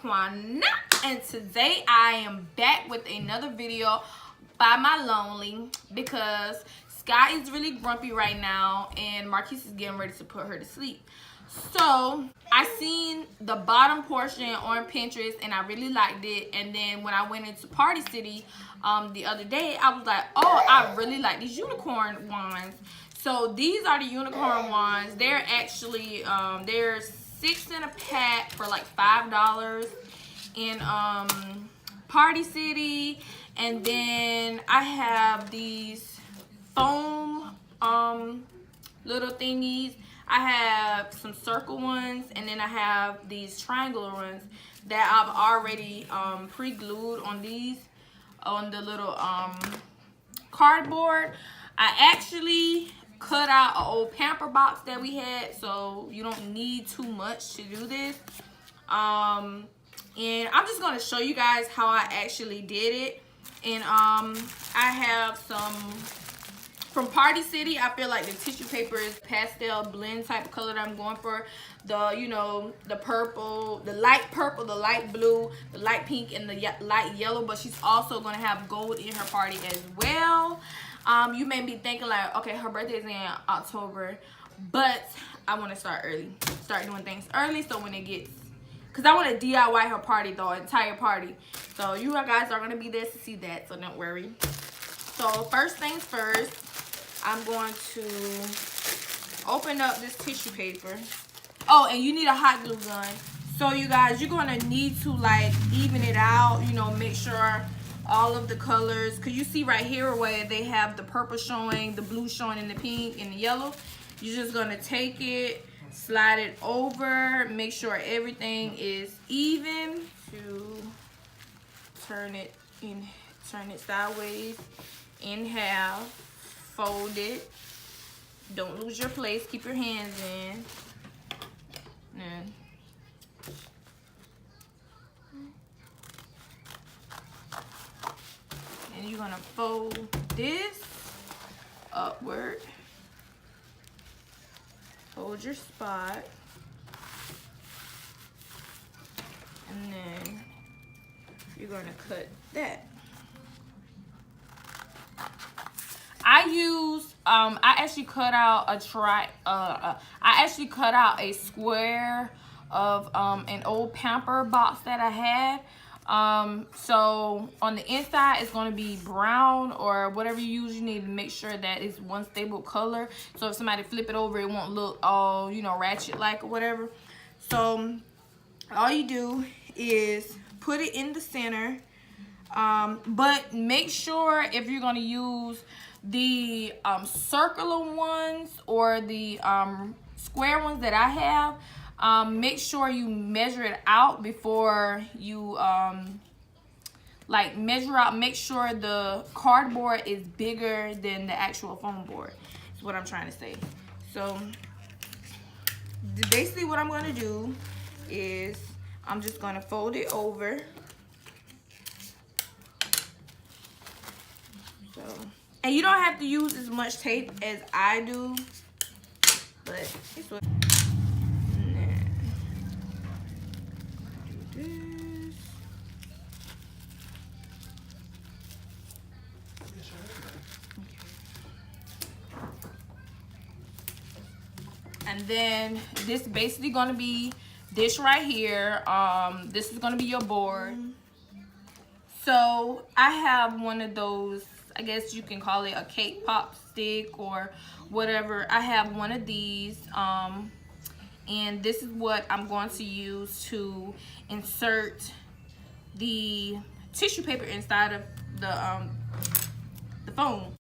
Unicorn, and today I am back with another video by my lonely because Sky is really grumpy right now and Marquis is getting ready to put her to sleep. So I seen the bottom portion on Pinterest and I really liked it, and then when I went into Party City the other day, I was like, oh, I really like these unicorn wands. So these are the unicorn wands. They're actually they're 6 in a pack for like $5 in Party City. And then I have these foam little thingies. I have some circle ones, and then I have these triangular ones that I've already pre-glued on these, on the little cardboard. I actually cut out an old pamper box that we had, so you don't need too much to do this. And I'm just going to show you guys how I actually did it. And I have some from Party City. I feel like the tissue paper is pastel blend type of color that I'm going for. The, you know, the purple, the light purple, the light blue, the light pink, and the light yellow. But she's also going to have gold in her party as well. You may be thinking like, okay, her birthday is in October, but I want to start early. Start doing things early so when it gets, because I want to DIY her party, the entire party. So you guys are going to be there to see that, so don't worry. So first things first, I'm going to open up this tissue paper. Oh, and you need a hot glue gun. So you guys, you're going to need to like even it out, you know, make sure all of the colors, because you see right here where they have the purple showing, the blue showing, and the pink and the yellow. You're just going to take it, slide it over, make sure everything is even, to turn it sideways, in half, fold it. Don't lose your place, keep your hands in. And you're gonna fold this upward. Hold your spot. And then you're gonna cut that. I use I actually cut out a square of an old pamper box that I had. So on the inside it's going to be brown or whatever you use. You need to make sure that it's one stable color, so if somebody flip it over, it won't look all, you know, ratchet like or whatever. So all you do is put it in the center, but make sure if you're going to use the circular ones or the square ones that I have, make sure you measure it out before you like measure out. Make sure the cardboard is bigger than the actual foam board, is what I'm trying to say. So basically what I'm going to do is I'm just going to fold it over. So, and you don't have to use as much tape as I do, but it's what. And then this basically gonna be this right here. This is gonna be your board. So I have one of those, I guess you can call it a cake pop stick or whatever. I have one of these, and this is what I'm going to use to insert the tissue paper inside of the foam.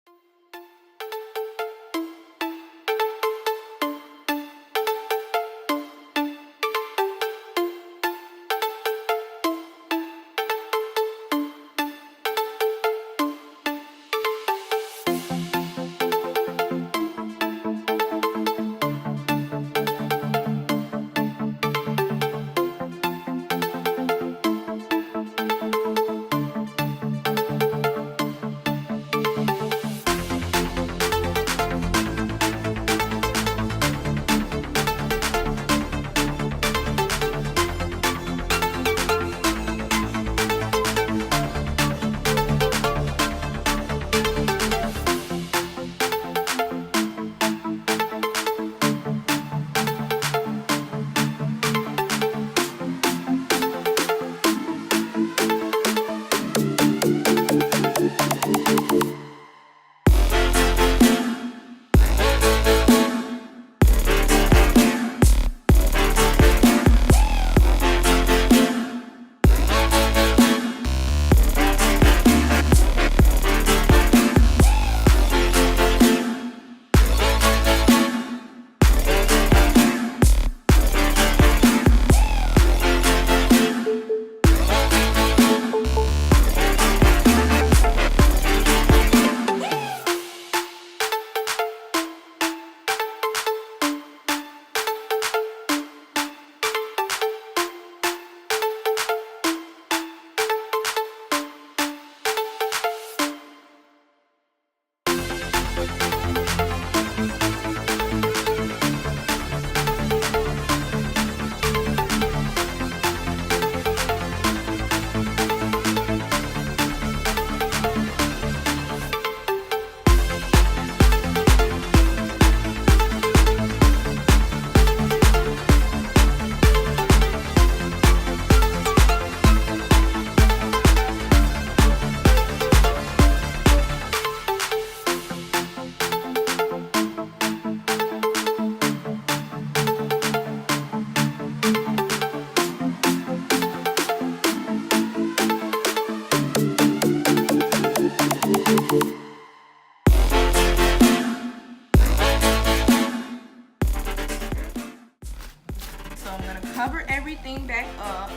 everything back up.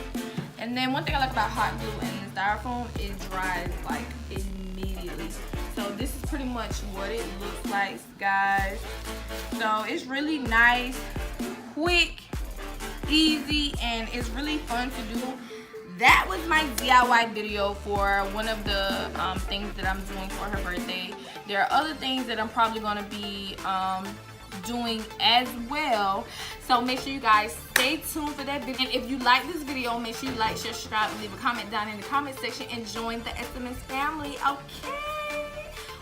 And then one thing I like about hot glue and styrofoam, it dries like immediately. So this is pretty much what it looks like, guys. So it's really nice, quick, easy, and it's really fun to do. That was my DIY video for one of the things that I'm doing for her birthday. There are other things that I'm probably going to be doing as well, so make sure you guys stay tuned for that video. And if you like this video, make sure you like, share, subscribe, and leave a comment down in the comment section, and join the SMS family. Okay,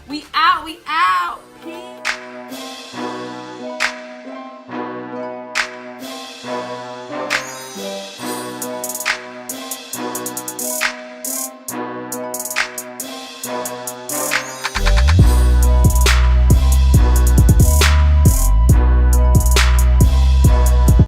we out. Peace.